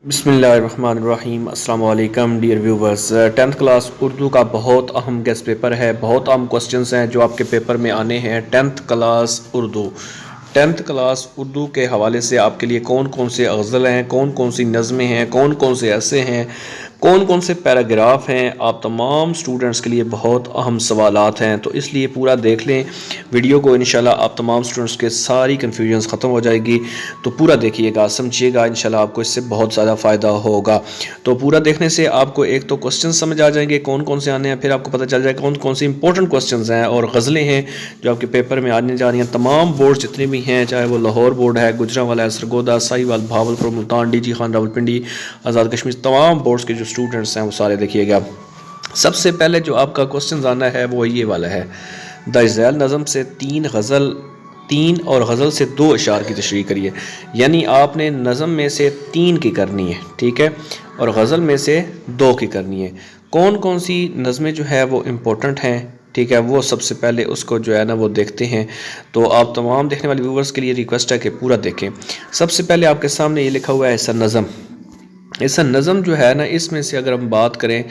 بسم اللہ الرحمن الرحیم۔ السلام علیکم dear viewers. 10th class Urdu کا بہت اہم گیسٹ پیپر ہے، بہت اہم کوسچنز ہیں جو آپ کے پیپر میں آنے ہیں۔ 10th class Urdu 10th class Urdu کے حوالے سے آپ کے لیے کون کون سے غزل ہیں، کون کون سی نظمیں ہیں، کون کون سے ایسے ہیں، کون کون سے پیراگراف ہیں، آپ تمام سٹوڈنٹس کے لیے بہت اہم سوالات ہیں، تو اس لیے پورا دیکھ لیں ویڈیو کو۔ انشاءاللہ آپ تمام سٹوڈنٹس کے ساری کنفیوژنز ختم ہو جائے گی، تو پورا دیکھیے گا، سمجھیے گا، انشاءاللہ آپ کو اس سے بہت زیادہ فائدہ ہوگا۔ تو پورا دیکھنے سے آپ کو ایک تو کوسچن سمجھ آ جائیں گے کون کون سے آنے ہیں، پھر آپ کو پتہ چل جائے کون کون سی امپورٹنٹ کوسچنز ہیں اور غزلیں ہیں جو آپ کے پیپر میں آنے جا رہی ہیں۔ تمام بورڈ جتنے بھی ہیں، چاہے وہ لاہور بورڈ ہے، گجرانوالہ ہے، سرگودا، ساہیوال، بہاولپور، ملتان، ڈی جی خان، راولپنڈی، آزاد کشمیر، تمام بورڈز کے جو اسٹوڈنٹس ہیں وہ سارے دیکھیے گا۔ سب سے پہلے جو آپ کا کوسچن آنا ہے وہ یہ والا ہے، دا ذیل نظم سے تین اور غزل سے 2 اشعار کی تشریح کریے۔ یعنی آپ نے نظم میں سے 3 کی کرنی ہے، ٹھیک ہے، اور غزل میں سے 2 کی کرنی ہے۔ کون کون سی نظمیں جو ہے وہ امپورٹنٹ ہیں، ٹھیک ہے، وہ سب سے پہلے اس کو جو ہے نا وہ دیکھتے ہیں۔ تو آپ تمام دیکھنے والے ویورز کے لیے ریکویسٹ ہے کہ پورا دیکھیں۔ سب سے پہلے آپ کے سامنے یہ لکھا ہوا ہے حصہ نظم۔ حصہ نظم جو ہے نا، اس میں سے اگر ہم بات کریں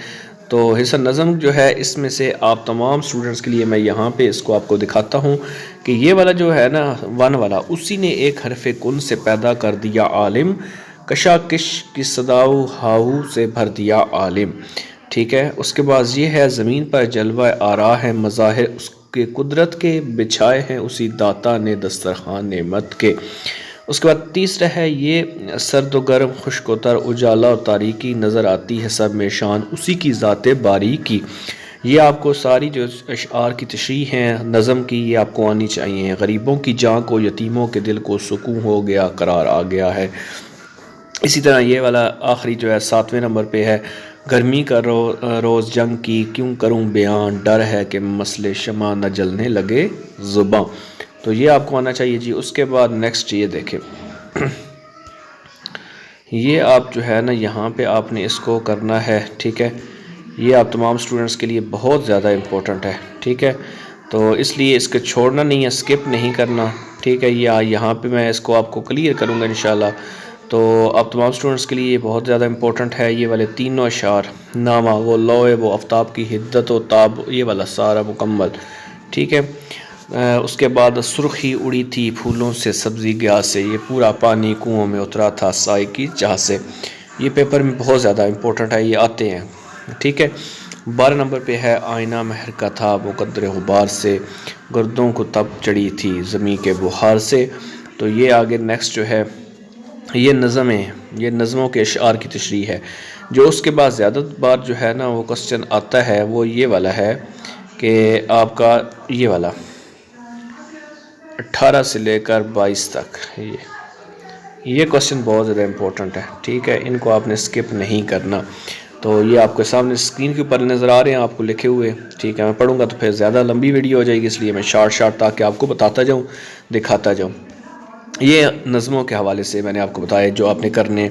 تو حصہ نظم جو ہے اس میں سے آپ تمام سٹوڈنٹس کے لیے میں یہاں پہ اس کو آپ کو دکھاتا ہوں کہ یہ والا جو ہے نا 1 والا، اسی نے ایک حرف کن سے پیدا کر دیا عالم، کشاکش کی صداؤ ہاہو سے بھر دیا عالم، ٹھیک ہے۔ اس کے بعد یہ ہے زمین پر جلوہ آرا ہے مظاہر اس کے قدرت کے، بچھائے ہیں اسی داتا نے دسترخوان نعمت کے۔ اس کے بعد تیسرا ہے یہ سرد و گرم، خشک و تر، اجالا اور تاریکی، نظر آتی ہے سب میں شان اسی کی ذات باریکی۔ یہ آپ کو ساری جو اشعار کی تشریح ہیں نظم کی یہ آپ کو آنی چاہیے۔ غریبوں کی جان کو، یتیموں کے دل کو سکون ہو گیا، قرار آ گیا ہے۔ اسی طرح یہ والا آخری جو ہے 7ویں نمبر پہ ہے، گرمی کا روز جنگ کی کیوں کروں بیان، ڈر ہے کہ مسئلے شمع نہ جلنے لگے زباں۔ تو یہ آپ کو آنا چاہیے جی۔ اس کے بعد نیکسٹ یہ دیکھیں، یہ آپ جو ہے نا یہاں پہ آپ نے اس کو کرنا ہے، ٹھیک ہے۔ یہ آپ تمام سٹوڈنٹس کے لیے بہت زیادہ امپورٹنٹ ہے، ٹھیک ہے، تو اس لیے اس کو چھوڑنا نہیں ہے، سکپ نہیں کرنا، ٹھیک ہے۔ یہاں پہ میں اس کو آپ کو کلیئر کروں گا انشاءاللہ۔ تو آپ تمام سٹوڈنٹس کے لیے یہ بہت زیادہ امپورٹنٹ ہے، یہ والے تینوں اشعار، نامہ وہ لوئے وہ آفتاب کی حدت و تاب، یہ والا سارا مکمل، ٹھیک ہے۔ اس کے بعد سرخی اڑی تھی پھولوں سے سبزی گیا سے، یہ پورا پانی کنووں میں اترا تھا سائے کی چاہ سے۔ یہ پیپر میں بہت زیادہ امپورٹنٹ ہے، یہ آتے ہیں، ٹھیک ہے۔ 12 نمبر پہ ہے آئینہ مہر کا تھا مقدر غبار سے، گردوں کو تب چڑھی تھی زمین کے بخار سے۔ تو یہ آگے نیکسٹ جو ہے یہ نظمیں، یہ نظموں کے اشعار کی تشریح ہے۔ جو اس کے بعد زیادہ بار جو ہے نا وہ کوسچن آتا ہے وہ یہ والا ہے کہ آپ کا یہ والا 18 سے لے کر 22 تک، یہ کوسچن بہت زیادہ امپورٹنٹ ہے، ٹھیک ہے، ان کو آپ نے سکپ نہیں کرنا۔ تو یہ آپ کے سامنے اسکرین کے اوپر نظر آ رہے ہیں آپ کو لکھے ہوئے، ٹھیک ہے۔ میں پڑھوں گا تو پھر زیادہ لمبی ویڈیو ہو جائے گی، اس لیے میں شارٹ تاکہ آپ کو بتاتا جاؤں، دکھاتا جاؤں۔ یہ نظموں کے حوالے سے میں نے آپ کو بتایا جو آپ نے کرنے۔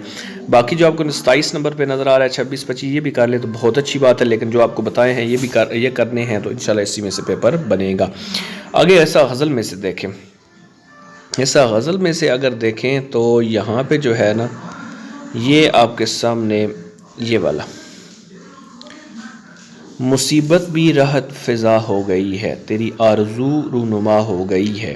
باقی جو آپ کو 27 نمبر پہ نظر آ رہا ہے 26 25 یہ بھی کر لیں تو بہت اچھی بات ہے، لیکن جو آپ کو بتائے ہیں یہ کرنے ہیں تو انشاءاللہ اسی میں سے پیپر بنے گا۔ آگے ایسا غزل میں سے دیکھیں، ایسا غزل میں سے اگر دیکھیں تو یہاں پہ جو ہے نا یہ آپ کے سامنے یہ والا، مصیبت بھی راحت فضا ہو گئی ہے، تیری آرزو رونما ہو گئی ہے،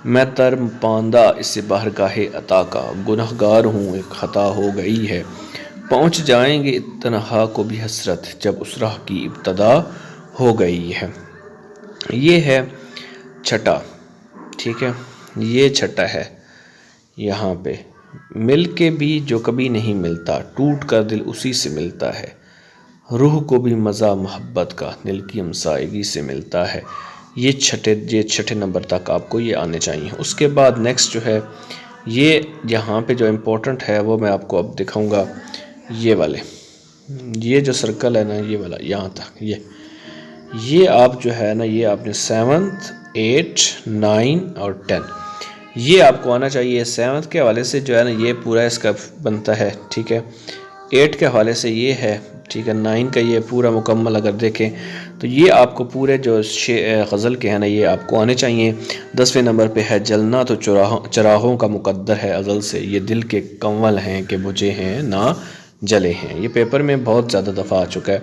میں تر پاندہ اس بارگاہ عطا کا، گنہگار ہوں ایک خطا ہو گئی ہے، پہنچ جائیں گے تنہا کو بھی حسرت جب اس راہ کی ابتدا ہو گئی ہے۔ یہ ہے چھٹا، ٹھیک ہے، یہ چھٹا ہے۔ یہاں پہ مل کے بھی جو کبھی نہیں ملتا، ٹوٹ کر دل اسی سے ملتا ہے، روح کو بھی مزہ محبت کا دل کی ہمسائیگی سے ملتا ہے۔ یہ چھٹے نمبر تک آپ کو یہ آنے چاہیے۔ اس کے بعد نیکسٹ جو ہے یہ یہاں پہ جو امپورٹنٹ ہے وہ میں آپ کو اب دکھاؤں گا، یہ والے، یہ جو سرکل ہے نا یہ والا یہاں تک، یہ آپ جو ہے نا یہ آپ نے 7th 8 9 اور 10 یہ آپ کو آنا چاہیے۔ 7th کے حوالے سے جو ہے نا یہ پورا اس کا بنتا ہے، ٹھیک ہے۔ 8 کے حوالے سے یہ ہے، ٹھیک ہے۔ 9 کا یہ پورا مکمل اگر دیکھیں تو یہ آپ کو پورے جو غزل کے ہیں نا یہ آپ کو آنے چاہیے۔ 10ویں نمبر پہ ہے جلنا تو چراغوں کا مقدر ہے ازل سے، یہ دل کے کنول ہیں کہ بجھے ہیں نہ جلے ہیں۔ یہ پیپر میں بہت زیادہ دفعہ آ چکا ہے۔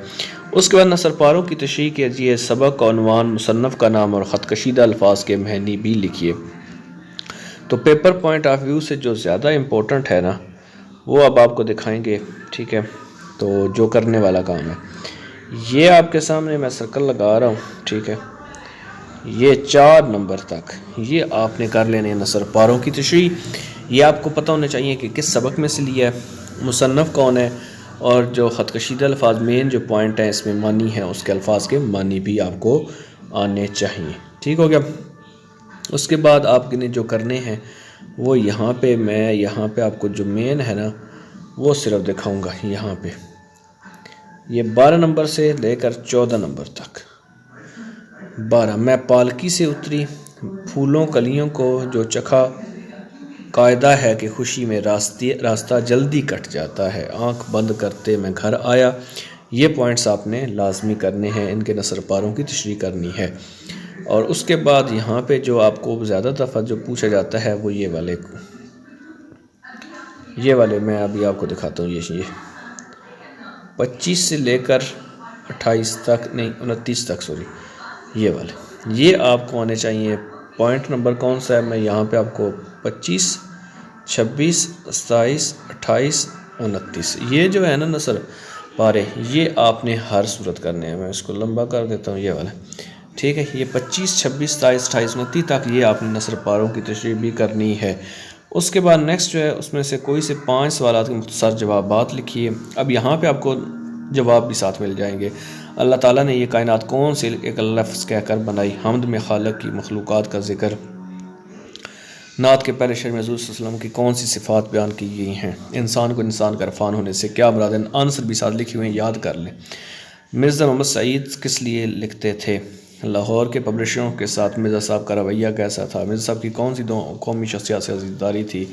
اس کے بعد نثر پاروں کی تشریح کیجیے، سبق کا عنوان، مصنف کا نام اور خط کشیدہ الفاظ کے معنی بھی لکھیے۔ تو پیپر پوائنٹ آف ویو سے جو زیادہ امپورٹنٹ ہے نا وہ اب آپ کو دکھائیں گے، ٹھیک ہے۔ تو جو کرنے والا کام ہے یہ آپ کے سامنے میں سرکل لگا رہا ہوں، ٹھیک ہے۔ یہ 4 نمبر تک یہ آپ نے کر لینے نثر پاروں کی تشریح۔ یہ آپ کو پتہ ہونا چاہیے کہ کس سبق میں سے لیا ہے، مصنف کون ہے، اور جو خط کشیدہ الفاظ مین جو پوائنٹ ہیں اس میں معنی ہے، اس کے الفاظ کے معنی بھی آپ کو آنے چاہیے، ٹھیک ہو گیا۔ اس کے بعد آپ نے جو کرنے ہیں وہ یہاں پہ آپ کو جو مین ہے نا وہ صرف دکھاؤں گا یہاں پہ، یہ 12 نمبر سے لے کر 14 نمبر تک۔ 12، میں پالکی سے اتری، پھولوں کلیوں کو جو چکھا، قاعدہ ہے کہ خوشی میں راستہ جلدی کٹ جاتا ہے، آنکھ بند کرتے میں گھر آیا۔ یہ پوائنٹس آپ نے لازمی کرنے ہیں، ان کے نثر پاروں کی تشریح کرنی ہے۔ اور اس کے بعد یہاں پہ جو آپ کو زیادہ دفعہ جو پوچھا جاتا ہے وہ یہ والے میں ابھی آپ کو دکھاتا ہوں۔ یہ 25 سے لے کر 28 تک، نہیں 29 تک، سوری، یہ والے یہ آپ کو آنے چاہیے۔ پوائنٹ نمبر کون سا ہے، میں یہاں پہ آپ کو 25، 26، 27، 28، 29 یہ جو ہے نا نثر پارے یہ آپ نے ہر صورت کرنے ہیں۔ میں اس کو لمبا کر دیتا ہوں، یہ والا، ٹھیک ہے۔ یہ 25، 26، 27، 28، 29 تک یہ آپ نے نثر پاروں کی تشریح بھی کرنی ہے۔ اس کے بعد نیکسٹ جو ہے اس میں سے کوئی سے 5 سوالات کے مختصر جوابات لکھیے۔ اب یہاں پہ آپ کو جواب بھی ساتھ مل جائیں گے۔ اللہ تعالیٰ نے یہ کائنات کون سے ایک لفظ کہہ کر بنائی؟ حمد میں خالق کی مخلوقات کا ذکر۔ نعت کے پہلے شعر میں حضور صلی اللہ علیہ وسلم کی کون سی صفات بیان کی گئی ہیں؟ انسان کو انسان کا عرفان ہونے سے کیا مراد ہے؟ آنسر بھی ساتھ لکھے ہوئے ہیں، یاد کر لیں۔ مرزا محمد سعید کس لیے لکھتے تھے؟ لاہور کے پبلشروں کے ساتھ مرزا صاحب کا رویہ کیسا تھا؟ مرزا صاحب کی کون سی 2 قومی شخصیات سے عزیزداری تھی؟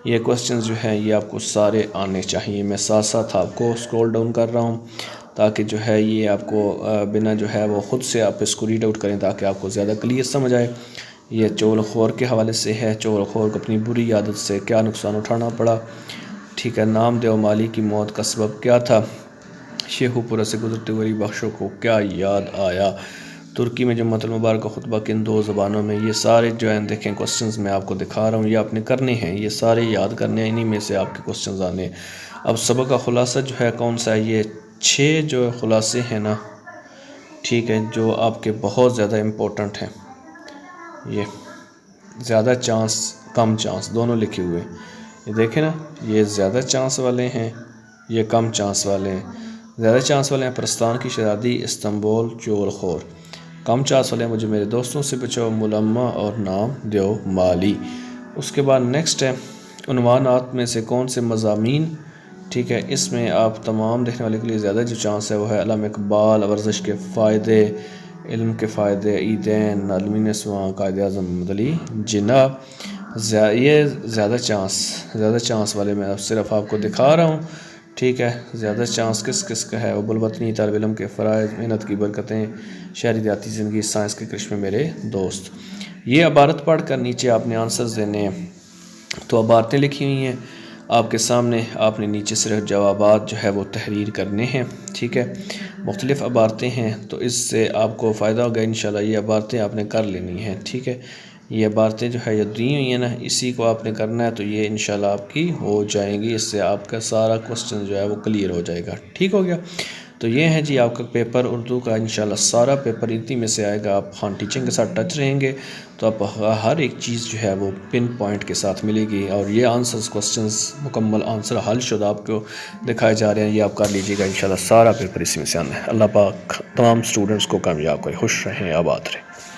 یہ کوسچنز جو ہیں یہ آپ کو سارے آنے چاہیے۔ میں ساتھ ساتھ آپ کو اسکرول ڈاؤن کر رہا ہوں تاکہ جو ہے یہ آپ کو بنا جو ہے وہ خود سے آپ اس کو ریڈ آؤٹ کریں تاکہ آپ کو زیادہ کلیئر سمجھ آئے۔ یہ چغل خور کے حوالے سے ہے۔ چغل خور کو اپنی بری عادت سے کیا نقصان اٹھانا پڑا؟ ٹھیک ہے۔ نام دیو مالی کی موت کا سبب کیا تھا؟ شیخو پورہ سے گزرتے ہوئے بخشوں کو کیا یاد آیا؟ ترکی میں جمعۃ المبارک کا خطبہ کن 2 زبانوں میں؟ یہ سارے جو ہیں دیکھیں کوسچنز میں آپ کو دکھا رہا ہوں، یہ آپ نے کرنے ہیں، یہ سارے یاد کرنے ہیں، انہی میں سے آپ کے کوسچنز آنے۔ اب سبق کا خلاصہ جو ہے کون سا ہے؟ یہ 6 جو خلاصے ہیں نا، ٹھیک ہے، جو آپ کے بہت زیادہ امپورٹنٹ ہیں۔ یہ زیادہ چانس کم چانس دونوں لکھے ہوئے ہیں، یہ دیکھیں نا، یہ زیادہ چانس والے ہیں، یہ کم چانس والے ہیں۔ زیادہ چانس والے ہیں پرستان کی شہزادی، استنبول، چغل خور۔ کم چانس والے ہیں مجھے میرے دوستوں سے بچاؤ، ملمہ اور نام دیو مالی۔ اس کے بعد نیکسٹ ہے عنوانات میں سے کون سے مضامین، ٹھیک ہے، اس میں آپ تمام دیکھنے والے کے لیے زیادہ جو چانس ہے وہ ہے علامہ اقبال، ورزش کے فائدے، علم کے فائدے، عیدین، عالمین سواں، قائد اعظم محمد علی جناح۔ یہ زیادہ چانس والے میں صرف آپ کو دکھا رہا ہوں، ٹھیک ہے۔ زیادہ چانس کس کا ہے؟ ابو الوطنی، طالب علم کے فرائض، محنت کی برکتیں، شہری دیہاتی زندگی، سائنس کے کرشمے، میرے دوست۔ یہ عبارت پڑھ کر نیچے آپ نے آنسرز دینے ہیں۔ تو عبارتیں لکھی ہوئی ہیں آپ کے سامنے، آپ نے نیچے صرف جوابات جو ہے وہ تحریر کرنے ہیں، ٹھیک ہے۔ مختلف عبارتیں ہیں تو اس سے آپ کو فائدہ ہوگا انشاءاللہ۔ یہ عبارتیں آپ نے کر لینی ہیں، ٹھیک ہے۔ یہ عبارتیں جو ہے یہ دی ہوئی ہیں نا، اسی کو آپ نے کرنا ہے تو یہ انشاءاللہ آپ کی ہو جائیں گی، اس سے آپ کا سارا کوسچن جو ہے وہ کلیئر ہو جائے گا، ٹھیک ہو گیا۔ تو یہ ہے جی آپ کا پیپر اردو کا، انشاءاللہ سارا پیپر اتنی میں سے آئے گا۔ آپ خان ٹیچنگ کے ساتھ ٹچ رہیں گے تو آپ ہر ایک چیز جو ہے وہ پن پوائنٹ کے ساتھ ملے گی، اور یہ آنسرز کوسچنز مکمل آنسر حل شدہ آپ کو دکھائے جا رہے ہیں، یہ آپ کر لیجیے گا انشاءاللہ۔ سارا پیپر اسی میں سے آنا ہے۔ اللہ پاک تمام اسٹوڈنٹس کو کامیاب کرے، خوش رہیں، آباد رہیں۔